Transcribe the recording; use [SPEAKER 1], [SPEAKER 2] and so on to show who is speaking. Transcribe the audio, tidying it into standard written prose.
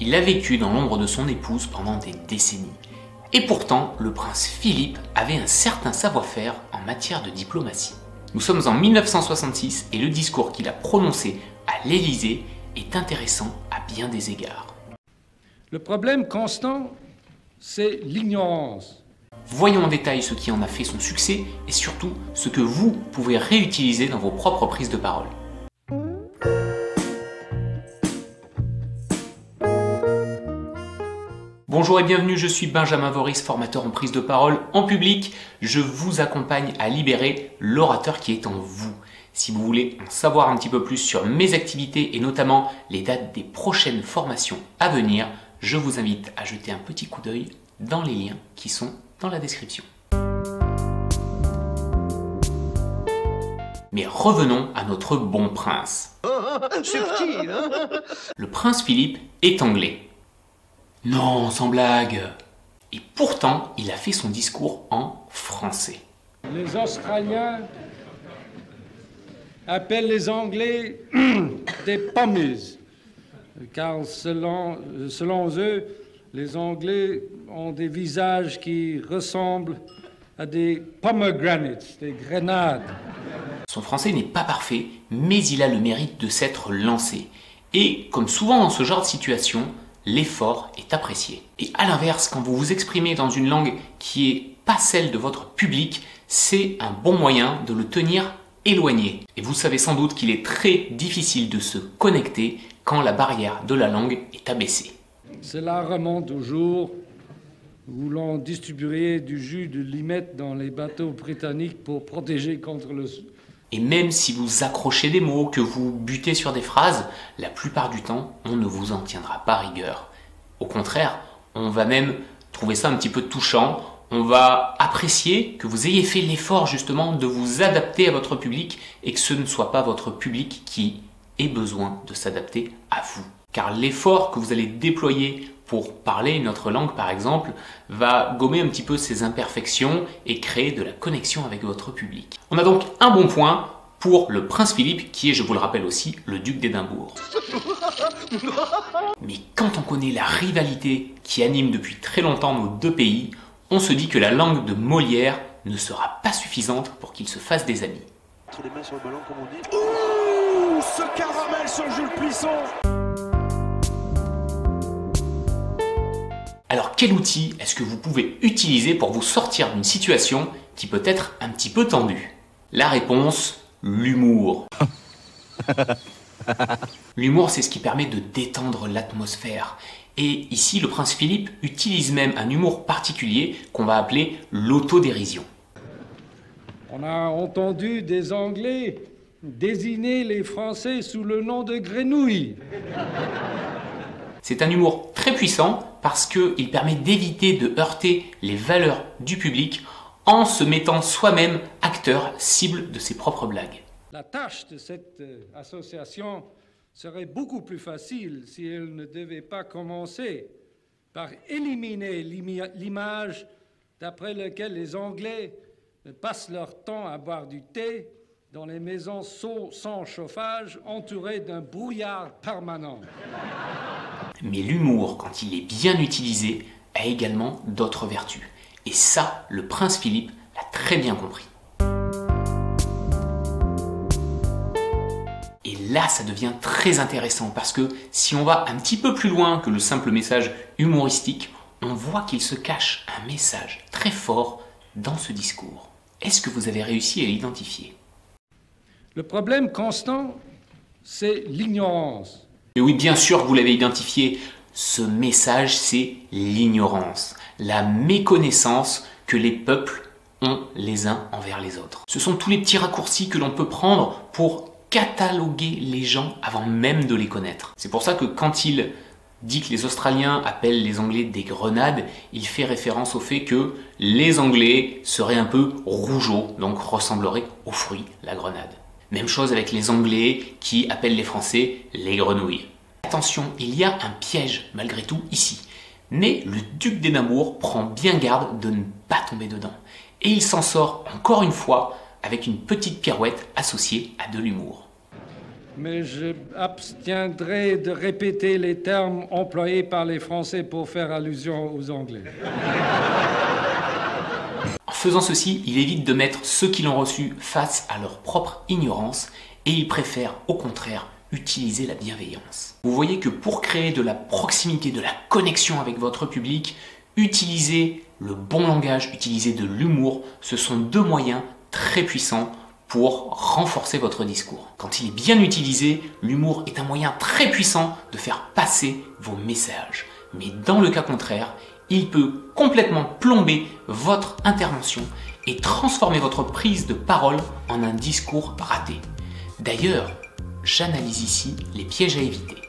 [SPEAKER 1] il a vécu dans l'ombre de son épouse pendant des décennies. Et pourtant, le prince Philippe avait un certain savoir-faire en matière de diplomatie. Nous sommes en 1966 et le discours qu'il a prononcé à l'Élysée est intéressant à bien des égards.
[SPEAKER 2] Le problème constant, c'est l'ignorance.
[SPEAKER 1] Voyons en détail ce qui en a fait son succès et surtout ce que vous pouvez réutiliser dans vos propres prises de parole. Bonjour et bienvenue, je suis Benjamin Voris, formateur en prise de parole en public. Je vous accompagne à libérer l'orateur qui est en vous. Si vous voulez en savoir un petit peu plus sur mes activités et notamment les dates des prochaines formations à venir, je vous invite à jeter un petit coup d'œil dans les liens qui sont dans la description. Mais revenons à notre bon prince.
[SPEAKER 3] Subtil, hein?
[SPEAKER 1] Le prince Philippe est anglais. Non, sans blague. Et pourtant, il a fait son discours en français.
[SPEAKER 2] Les Australiens appellent les Anglais des pommes, car selon eux, les Anglais ont des visages qui ressemblent à des pomegranates, des grenades.
[SPEAKER 1] Son français n'est pas parfait, mais il a le mérite de s'être lancé. Et comme souvent dans ce genre de situation, l'effort est apprécié. Et à l'inverse, quand vous vous exprimez dans une langue qui n'est pas celle de votre public, c'est un bon moyen de le tenir éloigné. Et vous savez sans doute qu'il est très difficile de se connecter quand la barrière de la langue est abaissée.
[SPEAKER 2] Cela remonte au jour où l'on distribuait du jus de limette dans les bateaux britanniques pour protéger contre le...
[SPEAKER 1] Et même si vous accrochez des mots, que vous butez sur des phrases, la plupart du temps, on ne vous en tiendra pas rigueur. Au contraire, on va même trouver ça un petit peu touchant. On va apprécier que vous ayez fait l'effort justement de vous adapter à votre public et que ce ne soit pas votre public qui ait besoin de s'adapter à vous. Car l'effort que vous allez déployer pour parler une autre langue par exemple va gommer un petit peu ces imperfections et créer de la connexion avec votre public. On a donc un bon point pour le prince Philippe qui est, je vous le rappelle aussi, le duc d'Édimbourg. Mais quand on connaît la rivalité qui anime depuis très longtemps nos deux pays, on se dit que la langue de Molière ne sera pas suffisante pour qu'il se fasse des amis.
[SPEAKER 3] Les mains sur le ballon, comme on dit. Ouh, ce caramel sur Jules Plisson.
[SPEAKER 1] Alors quel outil est-ce que vous pouvez utiliser pour vous sortir d'une situation qui peut être un petit peu tendue? La réponse, l'humour. L'humour, c'est ce qui permet de détendre l'atmosphère. Et ici, le prince Philippe utilise même un humour particulier qu'on va appeler l'autodérision.
[SPEAKER 2] On a entendu des Anglais désigner les Français sous le nom de grenouilles.
[SPEAKER 1] C'est un humour très puissant parce qu'il permet d'éviter de heurter les valeurs du public en se mettant soi-même acteur, cible de ses propres blagues.
[SPEAKER 2] La tâche de cette association serait beaucoup plus facile si elle ne devait pas commencer par éliminer l'image d'après laquelle les Anglais passent leur temps à boire du thé dans les maisons sans chauffage, entourées d'un brouillard permanent.
[SPEAKER 1] Mais l'humour, quand il est bien utilisé, a également d'autres vertus. Et ça, le prince Philippe l'a très bien compris. Et là, ça devient très intéressant parce que si on va un petit peu plus loin que le simple message humoristique, on voit qu'il se cache un message très fort dans ce discours. Est-ce que vous avez réussi à l'identifier?
[SPEAKER 2] Le problème constant, c'est l'ignorance.
[SPEAKER 1] Et oui, bien sûr que vous l'avez identifié. Ce message, c'est l'ignorance, la méconnaissance que les peuples ont les uns envers les autres. Ce sont tous les petits raccourcis que l'on peut prendre pour cataloguer les gens avant même de les connaître. C'est pour ça que quand il dit que les Australiens appellent les Anglais des grenades, il fait référence au fait que les Anglais seraient un peu rougeaux, donc ressembleraient aux fruits, la grenade. Même chose avec les Anglais qui appellent les Français les grenouilles. Attention, il y a un piège malgré tout ici. Mais le duc d'Édimbourg prend bien garde de ne pas tomber dedans. Et il s'en sort encore une fois avec une petite pirouette associée à de l'humour.
[SPEAKER 2] mais je abstiendrai de répéter les termes employés par les Français pour faire allusion aux Anglais.
[SPEAKER 1] En faisant ceci, il évite de mettre ceux qui l'ont reçu face à leur propre ignorance et il préfère au contraire utiliser la bienveillance. Vous voyez que pour créer de la proximité, de la connexion avec votre public, utiliser le bon langage, utiliser de l'humour, ce sont deux moyens très puissants pour renforcer votre discours. Quand il est bien utilisé, l'humour est un moyen très puissant de faire passer vos messages. Mais dans le cas contraire, il peut complètement plomber votre intervention et transformer votre prise de parole en un discours raté. D'ailleurs, j'analyse ici les pièges à éviter.